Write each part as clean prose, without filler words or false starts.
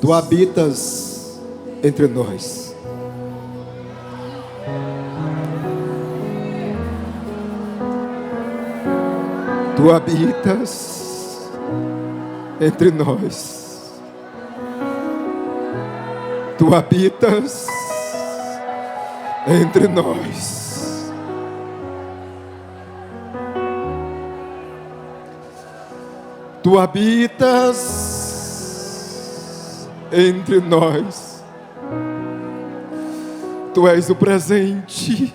Tu habitas entre nós. Tu habitas entre nós. Tu habitas entre nós. Tu habitas entre nós. Tu és o presente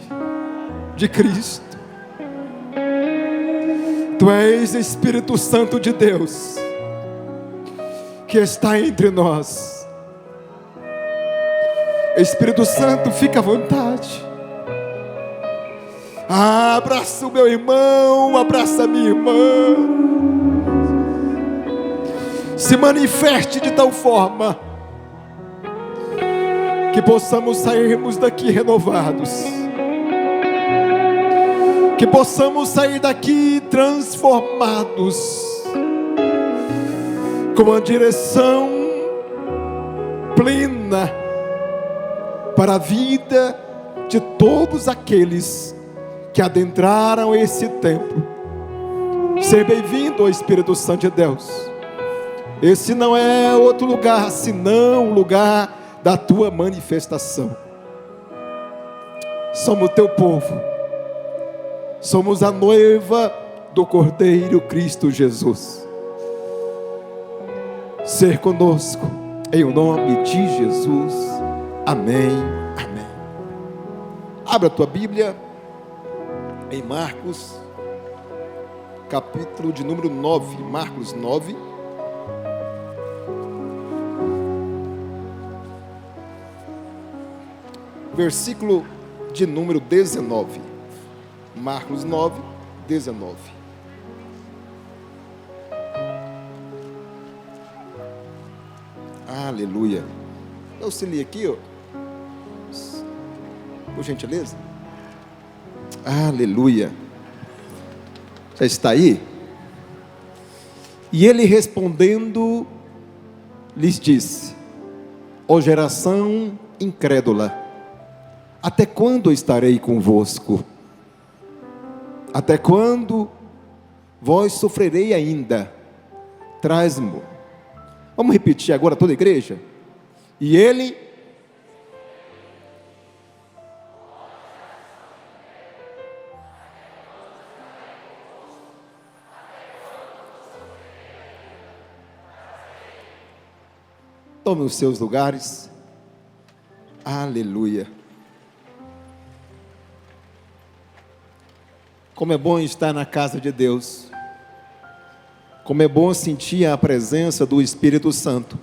de Cristo. Tu és Espírito Santo de Deus, que está entre nós. Espírito Santo, fica à vontade. Abraça o meu irmão, abraça a minha irmã. Se manifeste de tal forma que possamos sairmos daqui renovados, que possamos sair daqui transformados, com uma direção plena para a vida de todos aqueles que adentraram esse templo. Seja bem-vindo ao Espírito Santo de Deus. Esse não é outro lugar senão o lugar da tua manifestação. Somos o teu povo, somos a noiva do Cordeiro Cristo Jesus. Ser conosco, em o nome de Jesus. Amém, amém. Abra a tua Bíblia em Marcos, capítulo de número 9. Marcos 9. Versículo de número 19. Marcos 9, 19. Aleluia. Eu se li aqui, ó. Por gentileza. Aleluia. Já está aí? E ele respondendo, lhes disse: ó geração incrédula, até quando estarei convosco? Até quando vós sofrerei ainda? Traz-me. Vamos repetir agora toda a igreja? E ele... Tome os seus lugares. Aleluia. Como é bom estar na casa de Deus. Como é bom sentir a presença do Espírito Santo.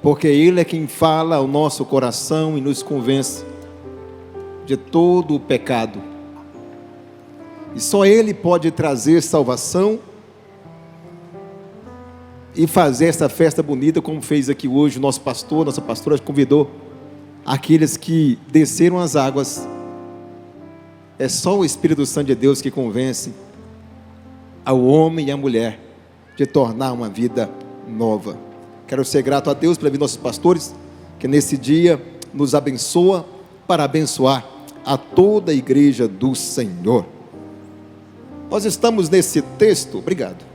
Porque Ele é quem fala ao nosso coração e nos convence de todo o pecado. E só Ele pode trazer salvação e fazer essa festa bonita, como fez aqui hoje o nosso pastor, nossa pastora convidou aqueles que desceram as águas. É só o Espírito Santo de Deus que convence ao homem e à mulher de tornar uma vida nova. Quero ser grato a Deus pela vida dos nossos pastores, que nesse dia nos abençoa para abençoar a toda a igreja do Senhor. Nós estamos nesse texto, obrigado.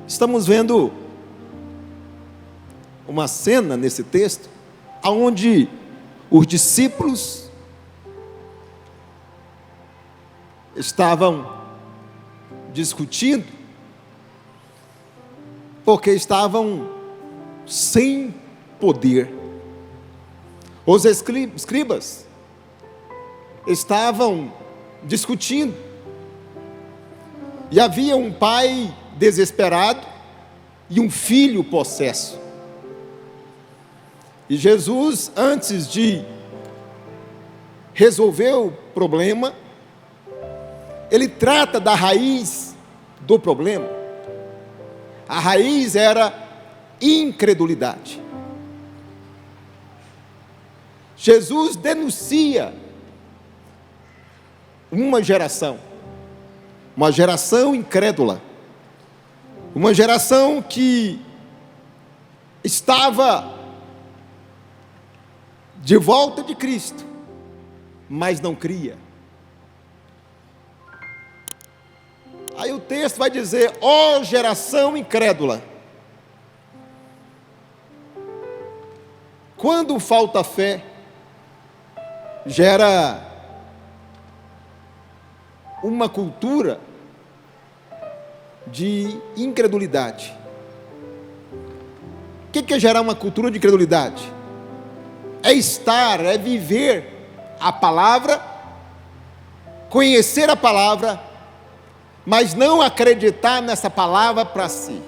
Estamos vendo uma cena nesse texto, onde os discípulos estavam discutindo, porque estavam sem poder. Os escribas estavam discutindo, e havia um pai desesperado e um filho possesso. E Jesus, antes de resolver o problema, Ele trata da raiz do problema. A raiz era incredulidade. Jesus denuncia uma geração incrédula, Uma geração que estava de volta de Cristo, mas não cria. Aí o texto vai dizer: ó geração incrédula. Quando falta fé, gera uma cultura de incredulidade. O que é gerar uma cultura de incredulidade? É viver a palavra, conhecer a palavra, mas não acreditar nessa palavra para si.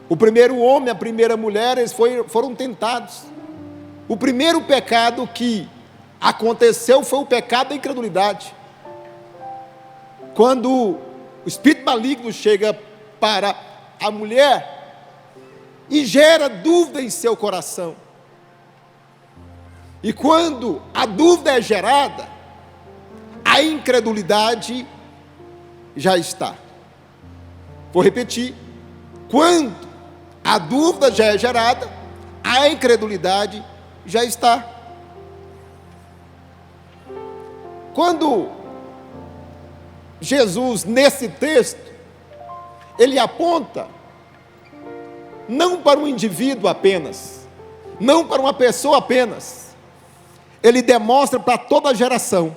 O primeiro homem, a primeira mulher, eles foram tentados. O primeiro pecado que aconteceu foi o pecado da incredulidade. Quando o espírito maligno chega para a mulher e gera dúvida em seu coração. E quando a dúvida é gerada, a incredulidade já está. Vou repetir: quando a dúvida já é gerada, a incredulidade já está. Quando Jesus, nesse texto, ele aponta não para um indivíduo apenas, não para uma pessoa apenas, ele demonstra para toda a geração,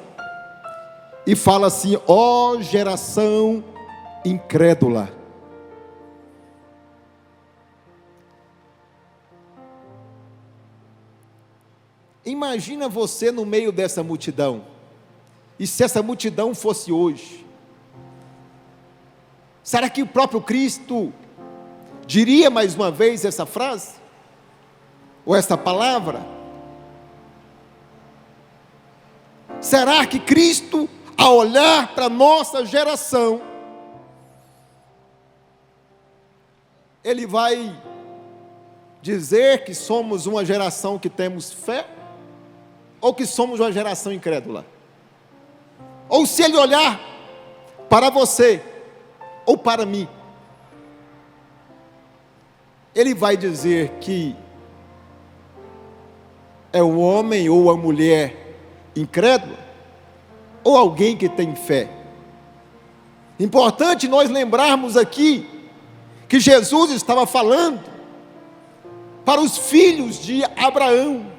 e fala assim: ó geração incrédula. Imagina você no meio dessa multidão, e se essa multidão fosse hoje, será que o próprio Cristo diria mais uma vez essa frase? Ou essa palavra? Será que Cristo, ao olhar para a nossa geração, Ele vai dizer que somos uma geração que temos fé? Ou que somos uma geração incrédula? Ou se Ele olhar para você, ou para mim, Ele vai dizer que é o homem ou a mulher incrédula, ou alguém que tem fé? Importante nós lembrarmos aqui que Jesus estava falando para os filhos de Abraão,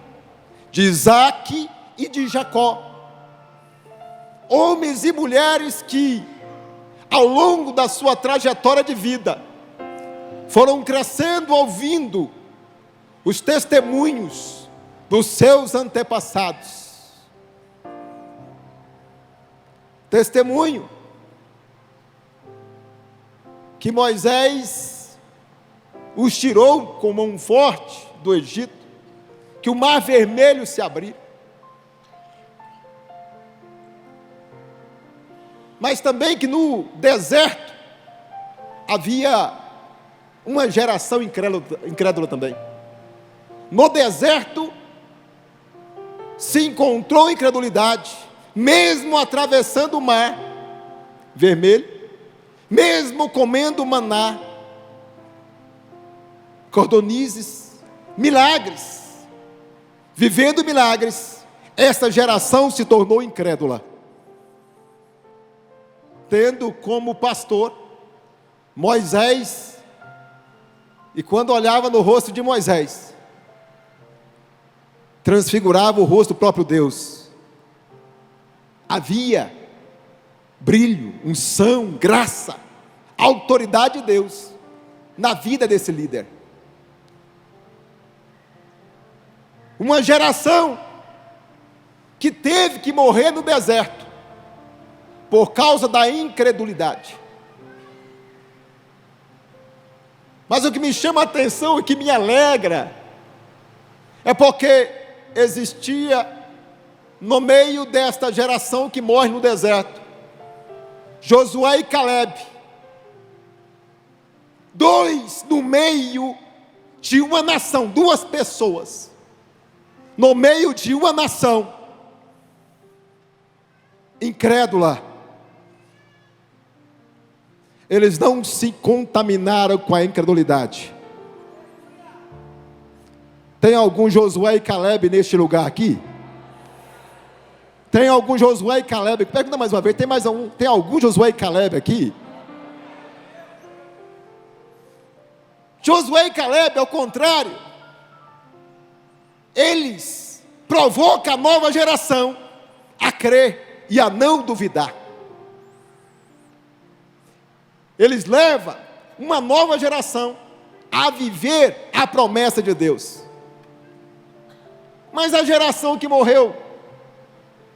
de Isaque e de Jacó, homens e mulheres que, ao longo da sua trajetória de vida, foram crescendo ouvindo os testemunhos dos seus antepassados. Testemunho que Moisés os tirou com mão forte do Egito, que o mar vermelho se abriu. Mas também que no deserto havia uma geração incrédula também. No deserto se encontrou incredulidade, mesmo atravessando o mar vermelho, mesmo comendo maná, cordonizes, milagres, vivendo milagres, essa geração se tornou incrédula, tendo como pastor Moisés, e quando olhava no rosto de Moisés, transfigurava o rosto do próprio Deus. Havia brilho, unção, graça, autoridade de Deus na vida desse líder. Uma geração que teve que morrer no deserto por causa da incredulidade. Mas o que me chama a atenção e que me alegra é porque existia no meio desta geração que morre no deserto, Josué e Caleb, dois no meio de uma nação, duas pessoas, no meio de uma nação incrédula. eles não se contaminaram com a incredulidade. Tem algum Josué e Caleb neste lugar aqui? Tem algum Josué e Caleb? Pergunta mais uma vez, tem algum Josué e Caleb aqui? Josué e Caleb, ao contrário, eles provocam a nova geração a crer e a não duvidar. Eles levam uma nova geração a viver a promessa de Deus. Mas a geração que morreu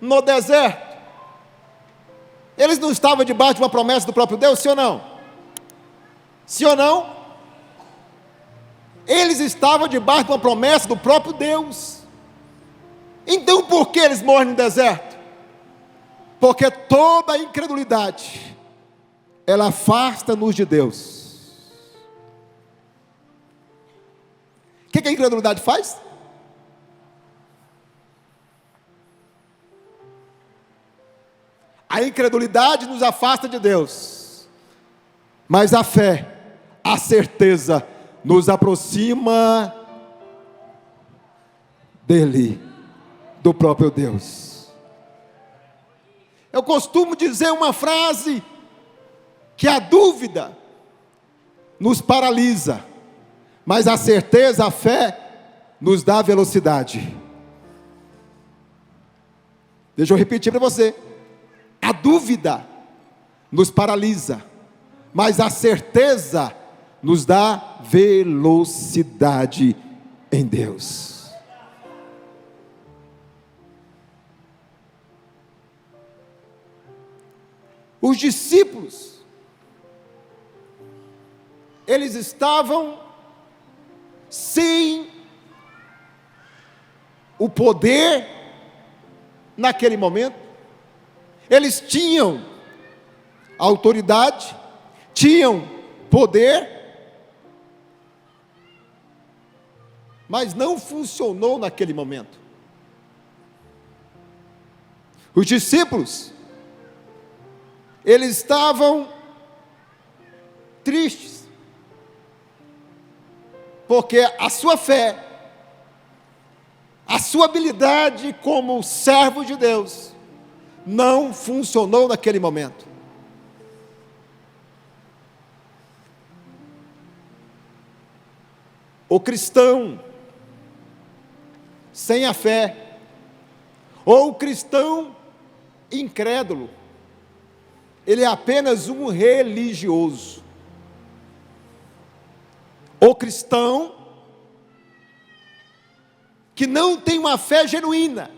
no deserto, eles não estavam debaixo de uma promessa do próprio Deus, sim ou não? Sim ou não? Eles estavam debaixo de uma promessa do próprio Deus. Então por que eles morrem no deserto? Porque toda a incredulidade, ela afasta-nos de Deus. O que a incredulidade faz? A incredulidade nos afasta de Deus, mas a fé, a certeza, nos aproxima dele, do próprio Deus. Eu costumo dizer uma frase, que a dúvida nos paralisa, mas a certeza, a fé, nos dá velocidade. Deixa eu repetir para você. A dúvida nos paralisa, mas a certeza nos dá velocidade em Deus. Os discípulos, eles estavam sem o poder naquele momento. Eles tinham autoridade, tinham poder, mas não funcionou naquele momento. Os discípulos, eles estavam tristes, porque a sua fé, a sua habilidade como servo de Deus, não funcionou naquele momento. O cristão sem a fé, ou o cristão incrédulo, ele é apenas um religioso. O cristão que não tem uma fé genuína,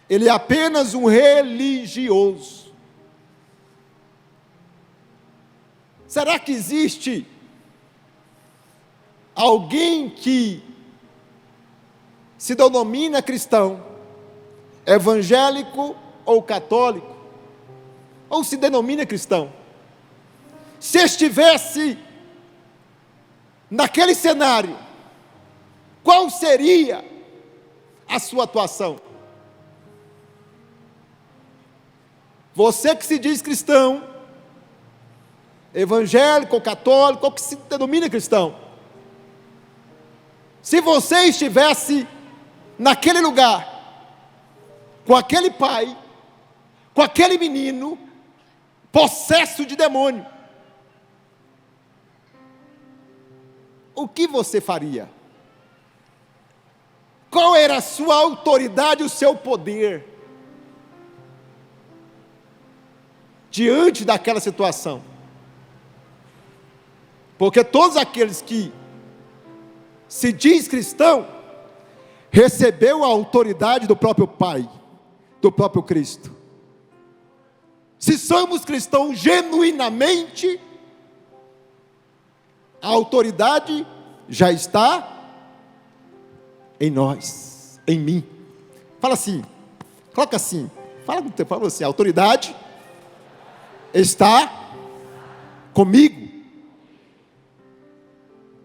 ele é apenas um religioso. Será que existe alguém que se denomina cristão, evangélico ou católico, ou se denomina cristão, se estivesse naquele cenário, qual seria a sua atuação? Você que se diz cristão, evangélico ou católico, ou que se denomina cristão, se você estivesse naquele lugar, com aquele pai, com aquele menino, possesso de demônio, o que você faria? Qual era a sua autoridade, o seu poder diante daquela situação? Porque todos aqueles que se diz cristão, recebeu a autoridade do próprio Pai, do próprio Cristo. Se somos cristãos genuinamente, a autoridade já está em nós, em mim. Fala assim, coloca assim, fala assim, a autoridade está comigo.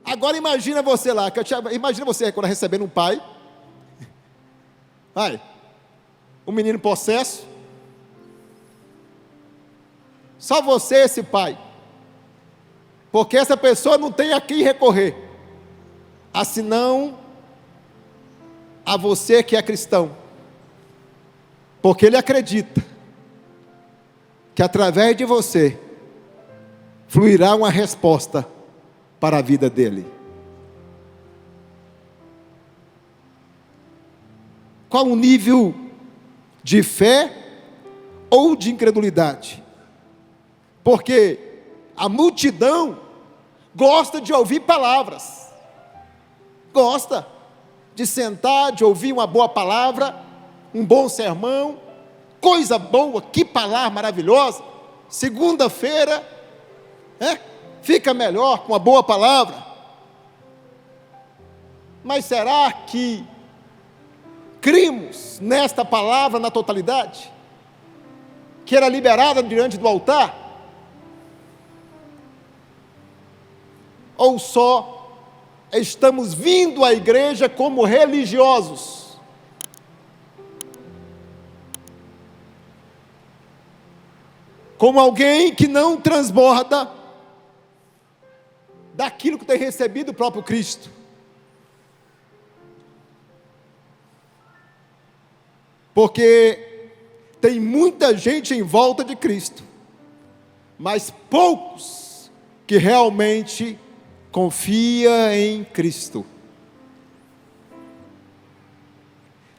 Agora imagina você lá, imagina você agora recebendo um pai, um menino possesso, só você, esse pai, porque essa pessoa não tem a quem recorrer, senão a você que é cristão, porque ele acredita que através de você fluirá uma resposta para a vida dele. Qual o nível de fé ou de incredulidade? Porque a multidão gosta de ouvir palavras, gosta de sentar, de ouvir uma boa palavra, um bom sermão, coisa boa, que palavra maravilhosa. Segunda-feira, fica melhor com uma boa palavra. Mas será que cremos nesta palavra na totalidade, que era liberada diante do altar? Ou só estamos vindo à igreja como religiosos? Como alguém que não transborda daquilo que tem recebido o próprio Cristo. Porque tem muita gente em volta de Cristo, mas poucos que realmente confia em Cristo.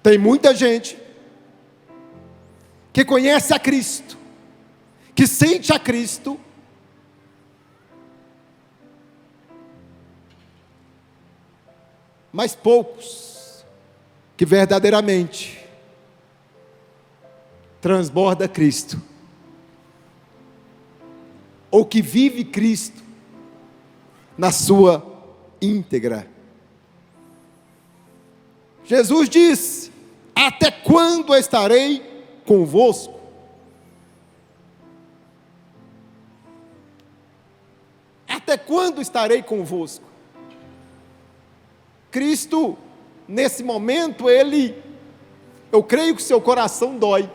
Tem muita gente que conhece a Cristo, que sente a Cristo, mas poucos que verdadeiramente transborda Cristo, ou que vive Cristo na sua íntegra. Jesus diz: até quando estarei convosco? Até quando estarei convosco? Cristo, nesse momento, eu creio que seu coração dói,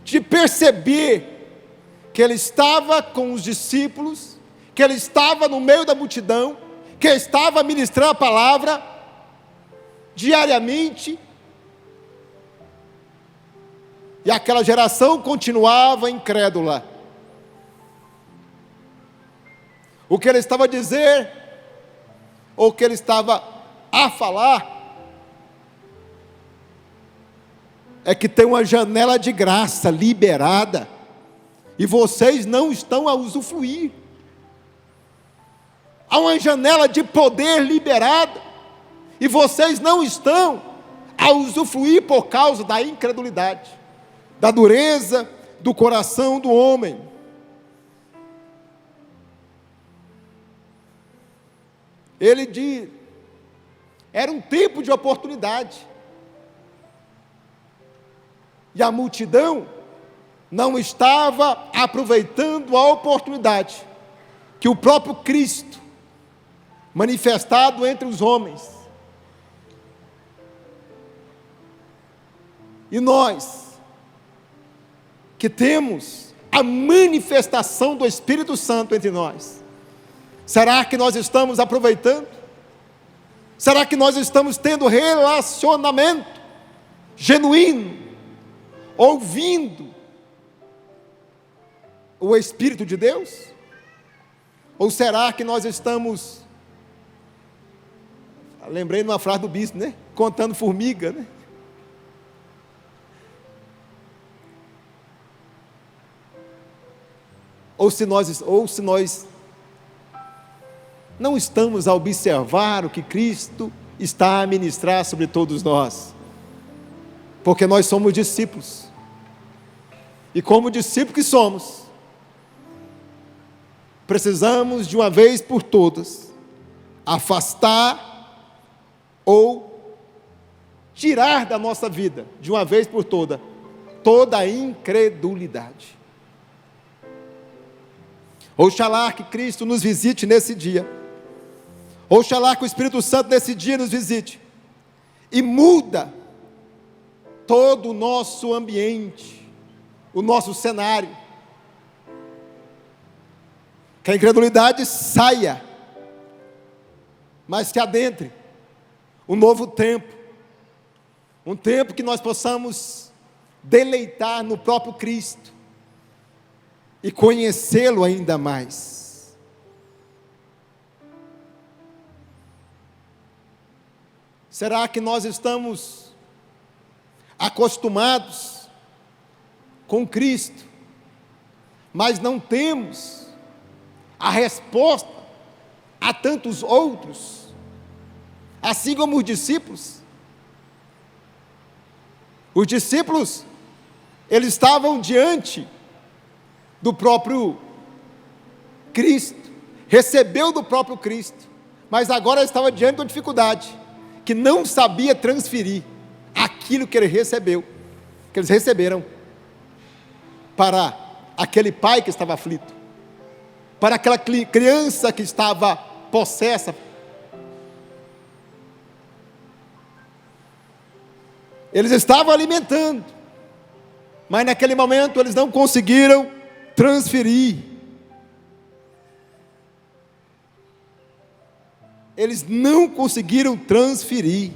de perceber que ele estava com os discípulos, que ele estava no meio da multidão, que estava a ministrar a palavra diariamente, e aquela geração continuava incrédula. O que ele estava a dizer, ou o que ele estava a falar, é que tem uma janela de graça liberada, e vocês não estão a usufruir. Há uma janela de poder liberada, e vocês não estão a usufruir por causa da incredulidade, da dureza do coração do homem. Ele diz, era um tempo de oportunidade, e a multidão não estava aproveitando a oportunidade que o próprio Cristo, manifestado entre os homens, e nós, que temos a manifestação do Espírito Santo entre nós, será que nós estamos aproveitando? Será que nós estamos tendo relacionamento genuíno, ouvindo o Espírito de Deus? Ou será que nós estamos, lembrei de uma frase do bispo, né? Contando formiga, né? Ou se nós não estamos a observar o que Cristo está a ministrar sobre todos nós, porque nós somos discípulos, e como discípulos que somos, precisamos de uma vez por todas afastar ou tirar da nossa vida, de uma vez por toda, toda a incredulidade. Oxalá que Cristo nos visite nesse dia, oxalá que o Espírito Santo nesse dia nos visite, e muda todo o nosso ambiente, o nosso cenário, Que a incredulidade saia, mas que adentre um novo tempo, um tempo que nós possamos deleitar no próprio Cristo e conhecê-lo ainda mais. Será que nós estamos acostumados com Cristo, mas não temos a resposta a tantos outros, assim como os discípulos? Os discípulos, eles estavam diante do próprio Cristo, recebeu do próprio Cristo, mas agora estava diante de uma dificuldade, que não sabia transferir aquilo que ele recebeu, que eles receberam, para aquele pai que estava aflito, para aquela criança que estava possessa. Eles estavam alimentando, mas naquele momento eles não conseguiram transferir. Eles não conseguiram transferir.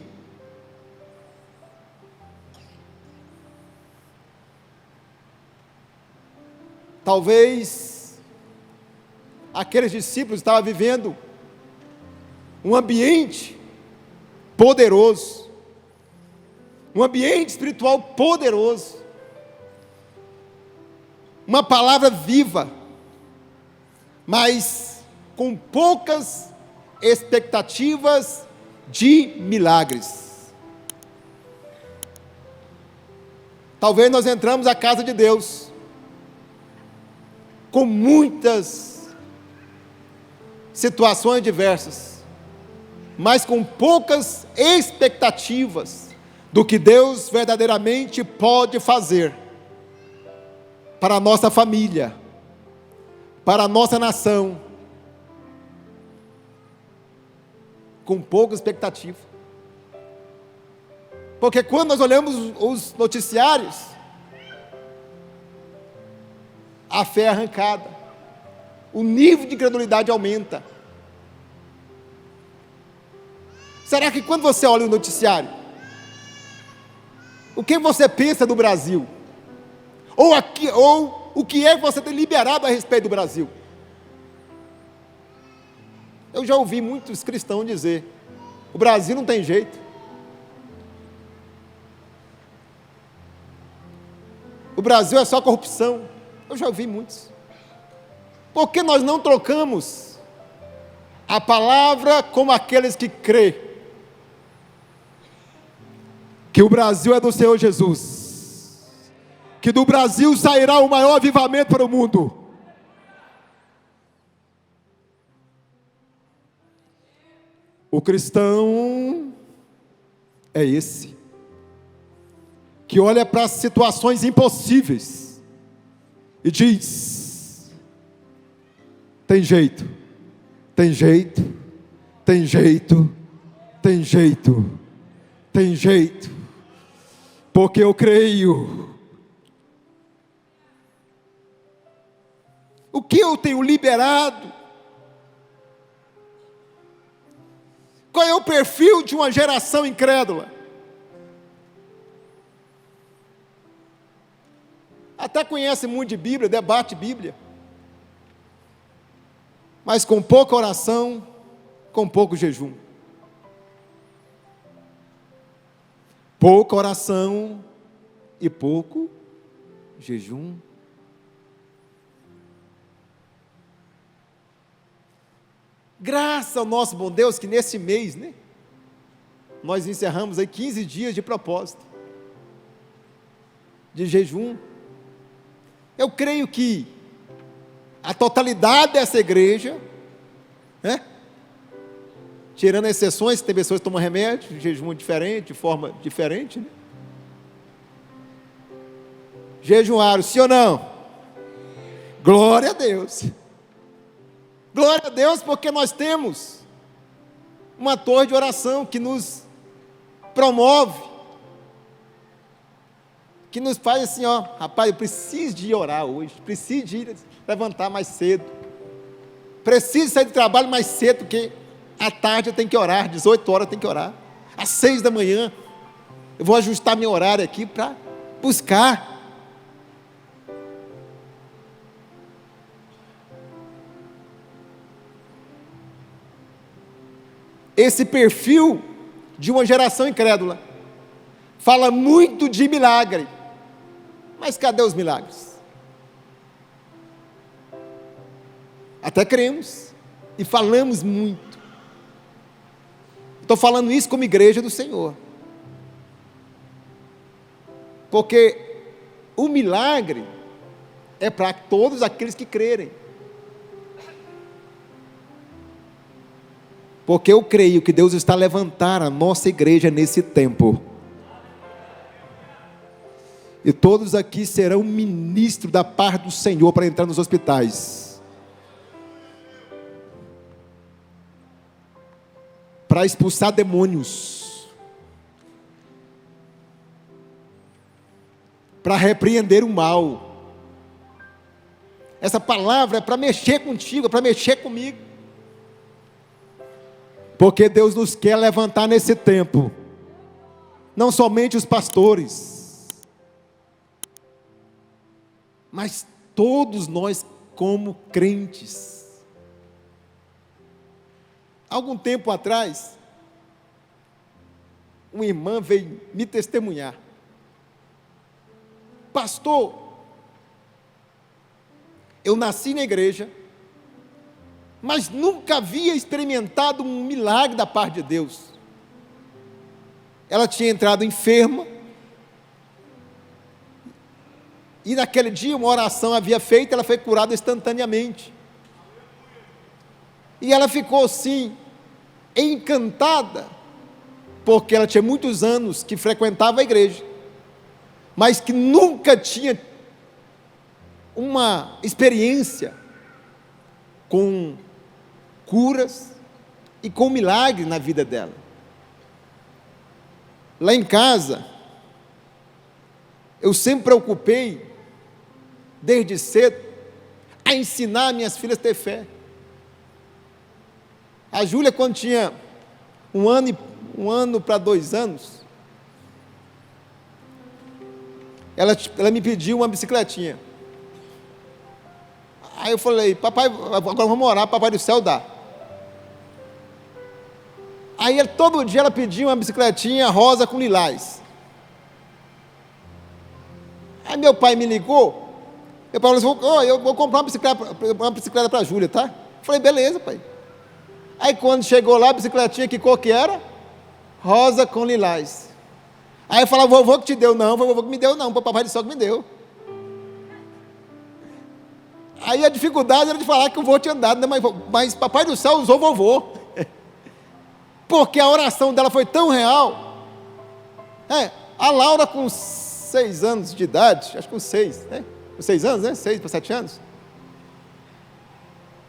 Talvez aqueles discípulos estavam vivendo um ambiente poderoso, um ambiente espiritual poderoso, uma palavra viva, mas com poucas expectativas de milagres. Talvez nós entramos à casa de Deus com muitas situações diversas, mas com poucas expectativas do que Deus verdadeiramente pode fazer para a nossa família, para a nossa nação, com pouca expectativa. Porque quando nós olhamos os noticiários, a fé é arrancada, o nível de incredulidade aumenta. Será que quando você olha o noticiário, o que você pensa do Brasil? Ou o que é que você tem liberado a respeito do Brasil? Eu já ouvi muitos cristãos dizer: o Brasil não tem jeito. O Brasil é só corrupção. Eu já ouvi muitos. Por que nós não trocamos a palavra como aqueles que crê que o Brasil é do Senhor Jesus, que do Brasil sairá o maior avivamento para o mundo? O cristão é esse, que olha para as situações impossíveis e diz: tem jeito, tem jeito, tem jeito, tem jeito, tem jeito, porque eu creio. O que eu tenho liberado? Qual é o perfil de uma geração incrédula? Até conhece muito de Bíblia, debate Bíblia, mas com pouca oração, com pouco jejum. Pouca oração e pouco jejum. Graças ao nosso bom Deus que nesse mês, nós encerramos aí 15 dias de propósito, de jejum. Eu creio que a totalidade dessa igreja, tirando exceções, tem pessoas que tomam remédio, jejum diferente, de forma diferente, jejuaram, sim ou não? Glória a Deus. Glória a Deus, porque nós temos uma torre de oração que nos promove, que nos faz assim, rapaz, eu preciso de orar hoje, preciso de levantar mais cedo. Preciso sair do trabalho mais cedo, porque à tarde eu tenho que orar, 18 horas eu tenho que orar. Às 6 da manhã, eu vou ajustar meu horário aqui para buscar. Esse perfil de uma geração incrédula fala muito de milagre, mas cadê os milagres? Até cremos e falamos muito. Estou falando isso como igreja do Senhor, porque o milagre é para todos aqueles que crerem. Porque eu creio que Deus está a levantar a nossa igreja nesse tempo. E todos aqui serão ministros da parte do Senhor para entrar nos hospitais, para expulsar demônios, para repreender o mal. Essa palavra é para mexer contigo, é para mexer comigo. Porque Deus nos quer levantar nesse tempo, não somente os pastores, mas todos nós como crentes. Algum tempo atrás, uma irmã veio me testemunhar: pastor, eu nasci na igreja, mas nunca havia experimentado um milagre da parte de Deus. Ela tinha entrado enferma, e naquele dia uma oração havia feito, ela foi curada instantaneamente. E ela ficou assim, encantada, porque ela tinha muitos anos que frequentava a igreja, mas que nunca tinha uma experiência com curas e com milagre na vida dela. Lá em casa, eu sempre preocupei, desde cedo, a ensinar minhas filhas a ter fé. A Júlia, quando tinha um ano para 2 anos, ela me pediu uma bicicletinha. Aí eu falei: papai, agora vamos orar, papai do céu dá. Aí todo dia ela pedia uma bicicletinha rosa com lilás. Aí meu pai me ligou, meu pai falou assim: eu vou comprar uma bicicleta para a Júlia, tá? Eu falei: beleza, pai. Aí quando chegou lá, a bicicletinha, que cor que era? Rosa com lilás. Aí eu falava: vovô que te deu? Não, vovô que me deu não, papai do céu que me deu. Aí a dificuldade era de falar que o vô tinha dado, né? Mas papai do céu usou vovô. Porque a oração dela foi tão real. A Laura, com 6 anos de idade, acho que com 6, né? Com 6 anos, né? 6 para 7 anos.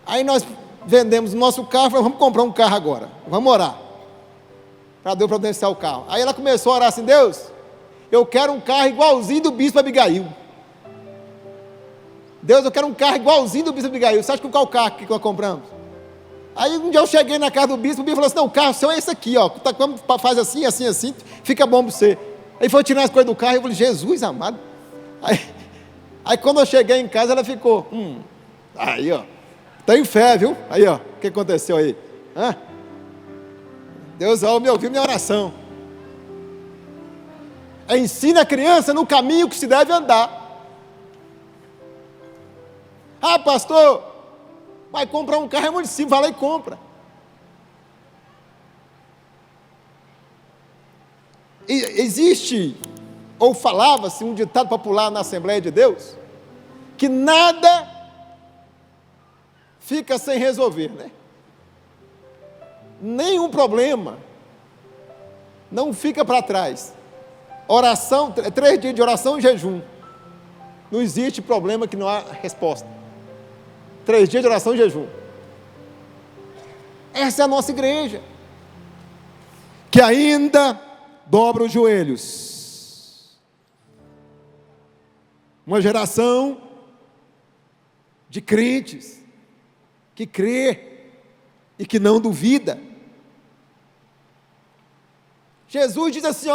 Aí nós vendemos o nosso carro, falamos: vamos comprar um carro agora, vamos orar, para Deus providenciar o carro. Aí ela começou a orar assim: Deus, eu quero um carro igualzinho do bispo Abigail. Deus, eu quero um carro igualzinho do bispo Abigail. Você acha que qual carro que nós compramos? Aí um dia eu cheguei na casa do bispo, o bispo falou assim: não, o carro seu é esse aqui, ó, faz assim, assim, assim, fica bom para você. Aí foi tirar as coisas do carro, e eu falei: Jesus amado. Aí quando eu cheguei em casa, ela ficou: aí ó, tenho fé, viu? Aí ó, o que aconteceu aí? Deus me ouviu minha oração. Ensina a criança no caminho que se deve andar. Ah, pastor, vai comprar um carro, é muito simples, vai lá e compra. Existe, ou falava-se um ditado popular na Assembleia de Deus, que nada fica sem resolver, né? Nenhum problema não fica para trás. Oração, 3 dias de oração e jejum. Não existe problema que não há resposta. 3 dias de oração e jejum. Essa é a nossa igreja, que ainda dobra os joelhos. Uma geração de crentes que crê e que não duvida. Jesus diz assim,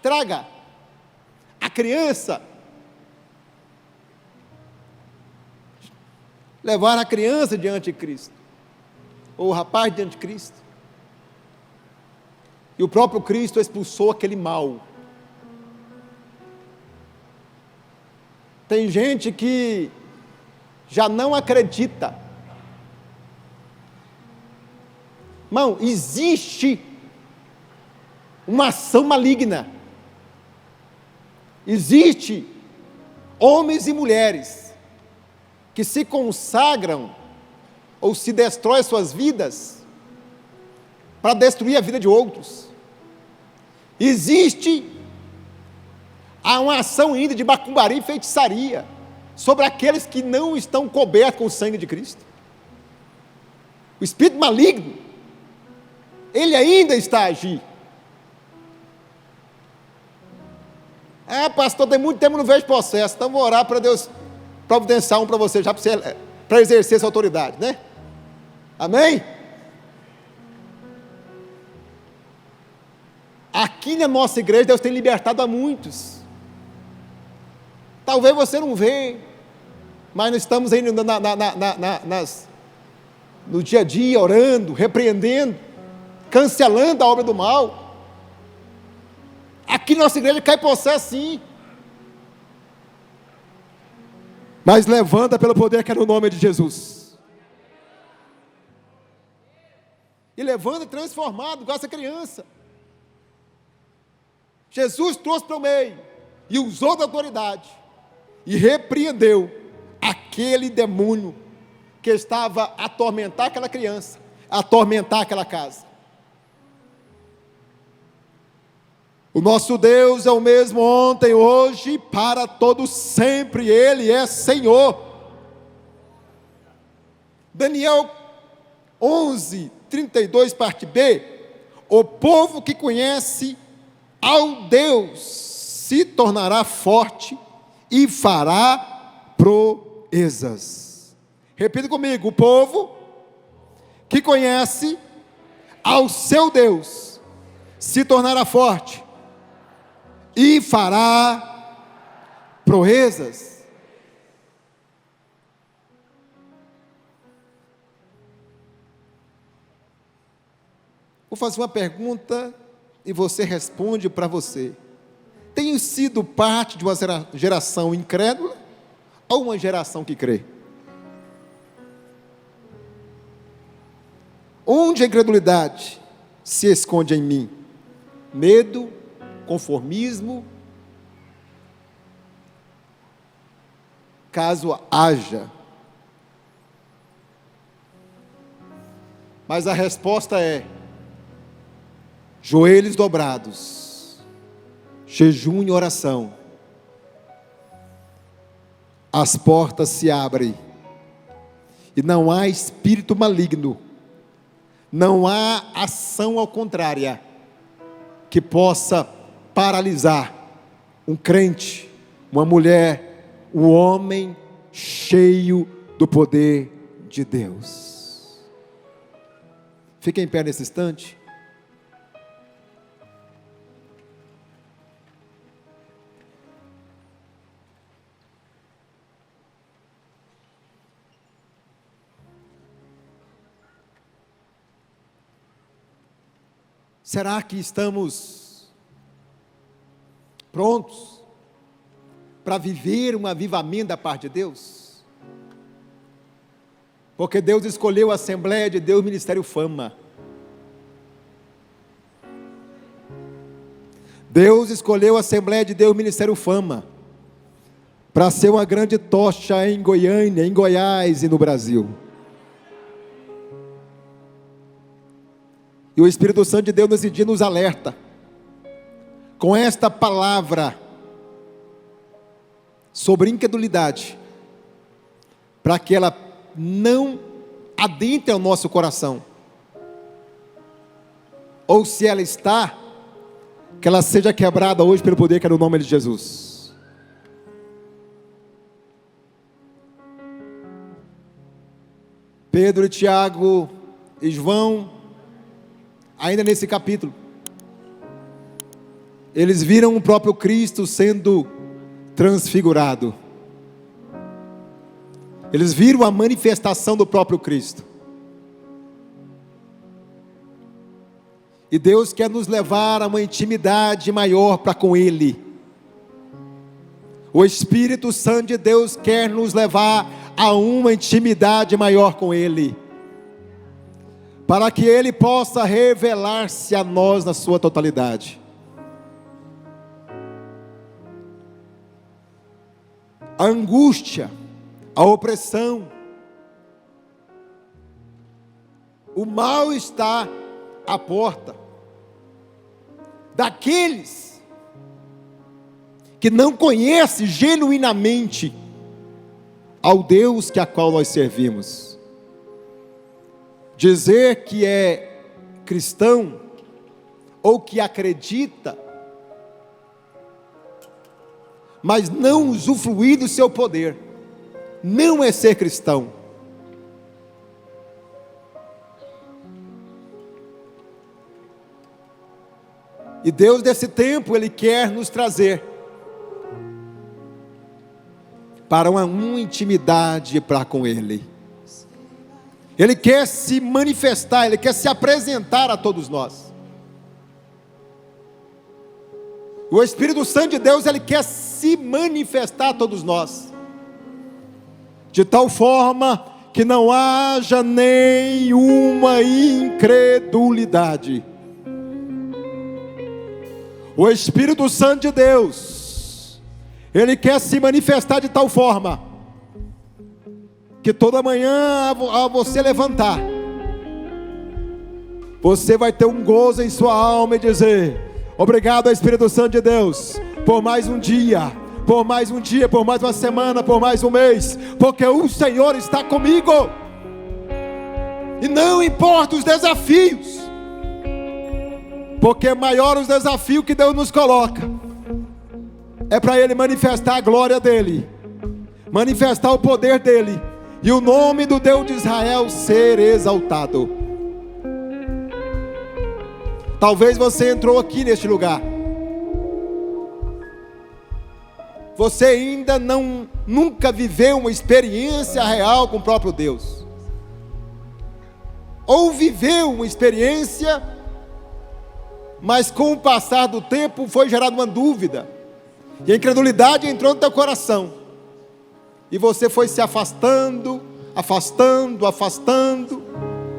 traga a criança. Levar a criança diante de Cristo, ou o rapaz diante de Cristo. E o próprio Cristo expulsou aquele mal. Tem gente que já não acredita. Irmão, existe uma ação maligna. Existe homens e mulheres que se consagram ou se destroem suas vidas para destruir a vida de outros. Existe uma ação ainda de macumbaria e feitiçaria sobre aqueles que não estão cobertos com o sangue de Cristo. O espírito maligno, ele ainda está a agir. Pastor, tem muito tempo que não vejo processo, então vou orar para Deus providenciar um para você, já para exercer essa autoridade, né? Amém? Aqui na nossa igreja, Deus tem libertado a muitos. Talvez você não vê, mas nós estamos aí no dia a dia, orando, repreendendo, cancelando a obra do mal. Aqui na nossa igreja cai processo sim. Mas levanta pelo poder que é no nome de Jesus. E levanta transformado com essa criança. Jesus trouxe para o meio e usou da autoridade e repreendeu aquele demônio que estava a atormentar aquela criança, a atormentar aquela casa. O nosso Deus é o mesmo ontem, hoje e para todo sempre, Ele é Senhor. Daniel 11:32, parte B, o povo que conhece ao Deus se tornará forte e fará proezas. Repita comigo, o povo que conhece ao seu Deus se tornará forte e fará proezas. Vou fazer uma pergunta e você responde para você. Tenho sido parte de uma geração incrédula ou uma geração que crê? Onde a incredulidade se esconde em mim? Medo, conformismo, caso haja. Mas a resposta é: joelhos dobrados, jejum e oração. As portas se abrem e não há espírito maligno, não há ação ao contrária que possa paralisar um crente, uma mulher, um homem cheio do poder de Deus. Fique em pé nesse instante. Será que estamos prontos para viver um avivamento da parte de Deus? Porque Deus escolheu a Assembleia de Deus Ministério Fama. Deus escolheu a Assembleia de Deus Ministério Fama para ser uma grande tocha em Goiânia, em Goiás e no Brasil. E o Espírito Santo de Deus nesse dia nos alerta com esta palavra sobre incredulidade, para que ela não adentre ao nosso coração, ou se ela está, que ela seja quebrada hoje pelo poder que é no nome de Jesus. Pedro, Tiago e João, ainda nesse capítulo, eles viram o próprio Cristo sendo transfigurado. Eles viram a manifestação do próprio Cristo. E Deus quer nos levar a uma intimidade maior para com Ele. O Espírito Santo de Deus quer nos levar a uma intimidade maior com Ele, para que Ele possa revelar-se a nós na sua totalidade. A angústia, a opressão, o mal está à porta daqueles que não conhecem genuinamente ao Deus que a qual nós servimos. Dizer que é cristão ou que acredita, mas não usufruir do seu poder, não é ser cristão. E Deus desse tempo, Ele quer nos trazer para uma intimidade para com Ele. Ele quer se manifestar, Ele quer se apresentar a todos nós. O Espírito Santo de Deus, Ele quer se manifestar a todos nós, de tal forma que não haja nenhuma incredulidade. O Espírito Santo de Deus, Ele quer se manifestar de tal forma que toda manhã ao você levantar, você vai ter um gozo em sua alma e dizer: obrigado, Espírito Santo de Deus, por mais um dia, por mais um dia, por mais uma semana, por mais um mês, porque o Senhor está comigo. E não importa os desafios, porque é maior os desafios que Deus nos coloca, é para Ele manifestar a glória dEle, manifestar o poder dEle, e o nome do Deus de Israel ser exaltado. Talvez você entrou aqui neste lugar, você ainda nunca viveu uma experiência real com o próprio Deus, ou viveu uma experiência, mas com o passar do tempo foi gerada uma dúvida, e a incredulidade entrou no teu coração, e você foi se afastando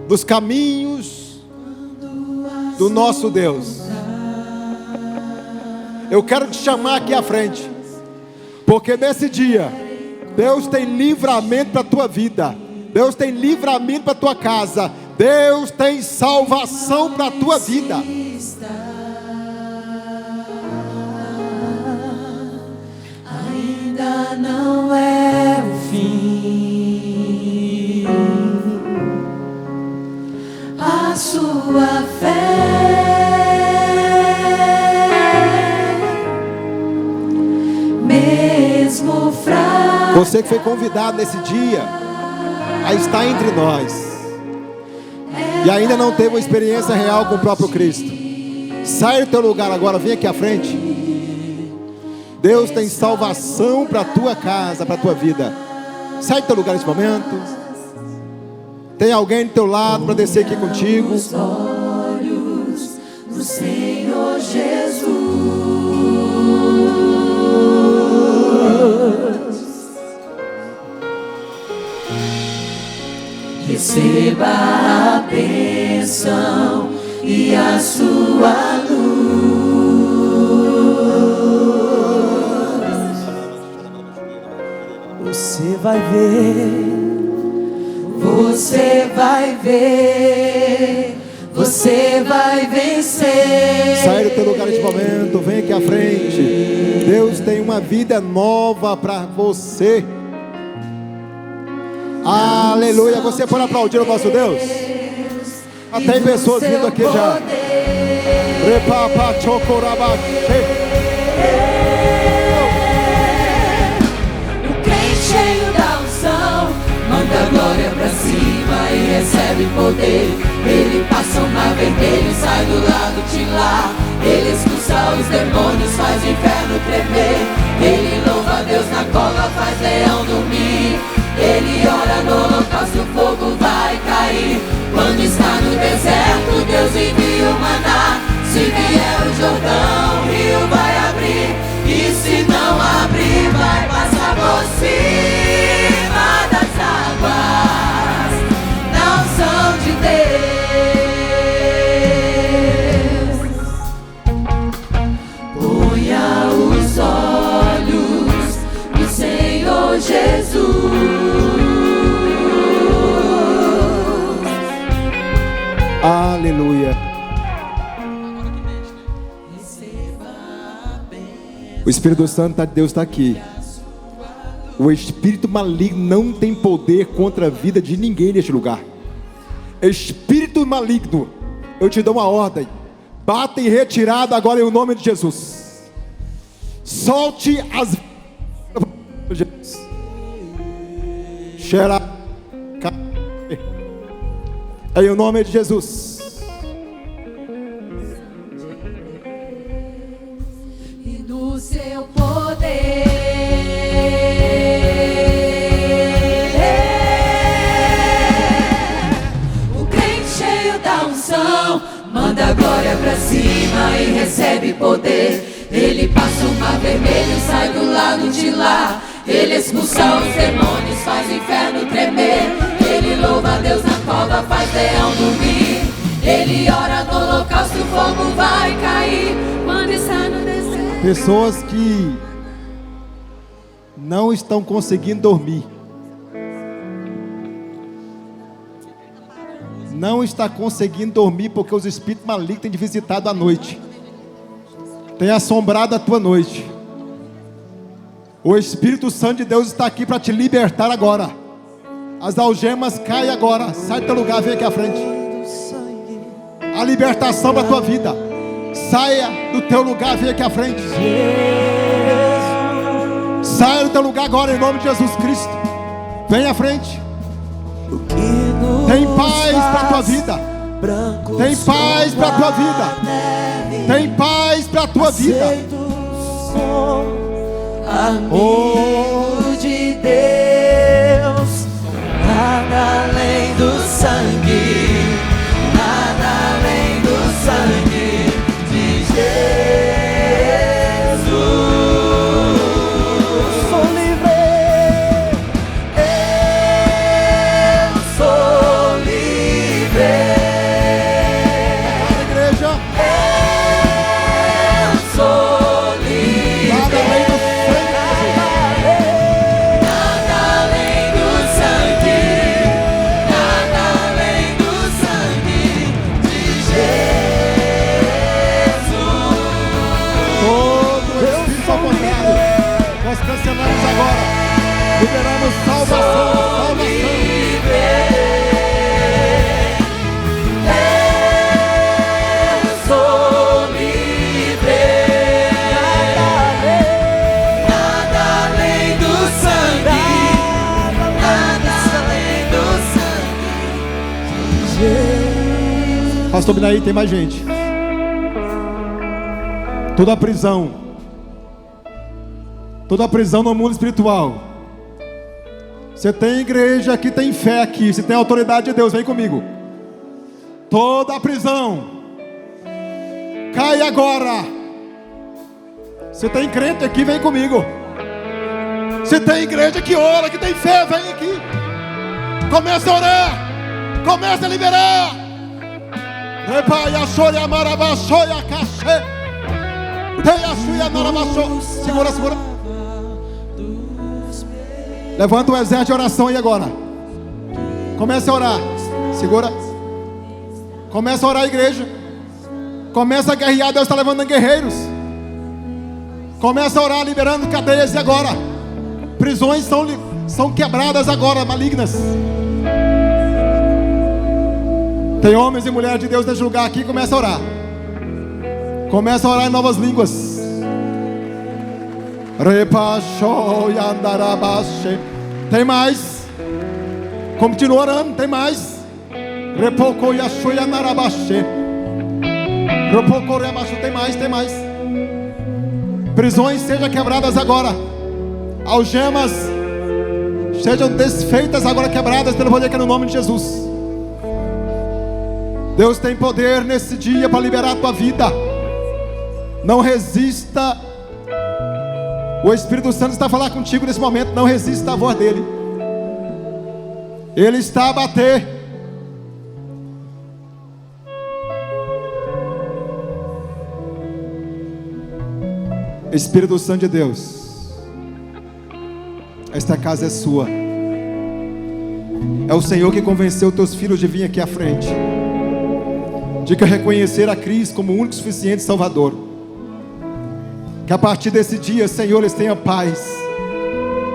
dos caminhos do nosso Deus. Eu quero te chamar aqui à frente, porque nesse dia Deus tem livramento para a tua vida, Deus tem livramento para a tua casa, Deus tem salvação para a tua vida. Ainda não é o fim, a sua fé, mesmo fraca. Você que foi convidado nesse dia a estar entre nós e ainda não teve uma experiência real com o próprio Cristo, sai do teu lugar agora, vem aqui à frente. Deus tem salvação para a tua casa, para a tua vida. Sai do teu lugar nesse momento. Tem alguém do teu lado para descer aqui contigo. Os olhos do Senhor Jesus, receba a bênção e a sua luz. Você vai ver, você vai ver, você vai vencer. Sai do teu lugar nesse momento, vem aqui à frente. Deus tem uma vida nova para você. Aleluia. Você pode aplaudir o nosso Deus? Tem pessoas vindo aqui já. O crente cheio da unção manda glória pra cima e recebe poder. Ele passa o mar vermelho, sai do lado de lá. Ele expulsa os demônios, faz o inferno tremer. Ele louva a Deus na cova, faz leão dormir. Ele ora no holocausto, o fogo vai cair. Quando está no deserto, Deus envia o maná. Se vier o Jordão, o rio vai abrir. E se não abrir, vai passar por cima das águas. Na unção de Deus. Ponha os olhos no Senhor Jesus. Aleluia. O Espírito Santo de Deus está aqui. O espírito maligno não tem poder contra a vida de ninguém neste lugar. Espírito maligno, eu te dou uma ordem: bata em retirada agora em nome de Jesus. Solte as em o nome de Jesus. E no seu poder, o crente cheio da unção manda a glória pra cima e recebe poder. Ele passa o mar vermelho, sai do lado de lá. Ele expulsa os demônios, faz o inferno tremer. Ele louva a Deus na cova, faz leão dormir. Ele ora no holocausto, o fogo vai cair. Quando está no deserto. Pessoas que não estão conseguindo dormir, não está conseguindo dormir porque os espíritos malignos têm te visitado à noite, tem assombrado a tua noite. O Espírito Santo de Deus está aqui para te libertar agora. As algemas caem agora. Sai do teu lugar, vem aqui à frente. A libertação para a tua vida. Saia do teu lugar, vem aqui à frente. Saia do teu lugar agora em nome de Jesus Cristo. Vem à frente. Tem paz para a tua vida. Tem paz para a tua vida. Tem paz para a tua vida. Amigo de Deus, nada além do sangue, nada além do sangue de Jesus. Sou livre, eu sou livre. Igreja, Eu sou livre. nada além do Nada além do sangue, nada além do sangue de Jesus. todo espírito ao contrário. Nós cancelamos agora. Liberamos salvação. Eu sou livre. Nada além do sangue, nada além do sangue de Jesus. Pastor Binaí, tem mais gente. Toda prisão no mundo espiritual. Você tem igreja aqui, tem fé aqui, você tem autoridade de Deus, vem comigo. Toda prisão cai agora. Você tem crente aqui, vem comigo. Você tem igreja que ora, que tem fé, vem aqui. Começa a orar, começa a liberar. Segura, segura. Levanta o exército de oração aí agora. Começa a orar. Segura. Começa a orar, igreja. Começa a guerrear. Deus está levantando guerreiros. Começa a orar, liberando cadeias. E agora? Prisões são quebradas agora, malignas. Tem homens e mulheres de Deus nesse lugar aqui. Começa a orar. Começa a orar em novas línguas. Tem mais. Continua orando, tem mais. Repouco Yashuya Narabaxê. Repouco Rebaixo. Tem mais, tem mais. Prisões sejam quebradas agora. Algemas sejam desfeitas agora, quebradas pelo poder que é no nome de Jesus. Deus tem poder nesse dia para liberar a tua vida. Não resista. O Espírito Santo está a falar contigo nesse momento. Não resista à voz dele. Ele está a bater. Espírito Santo de Deus, esta casa é sua. É o Senhor que convenceu teus filhos de vir aqui à frente, de que reconhecer a Cristo como o único suficiente Salvador. Que a partir desse dia, Senhor, eles tenham paz.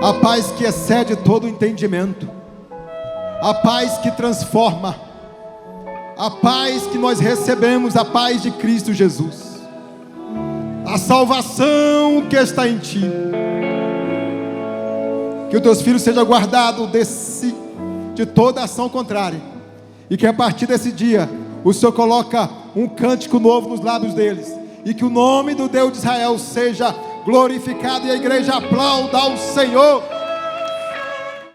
A paz que excede todo entendimento. A paz que transforma. A paz que nós recebemos, a paz de Cristo Jesus. A salvação que está em ti. Que os teus filhos sejam guardados de toda ação contrária. E que a partir desse dia o Senhor coloca um cântico novo nos lábios deles. E que o nome do Deus de Israel seja glorificado. E a igreja aplauda ao Senhor.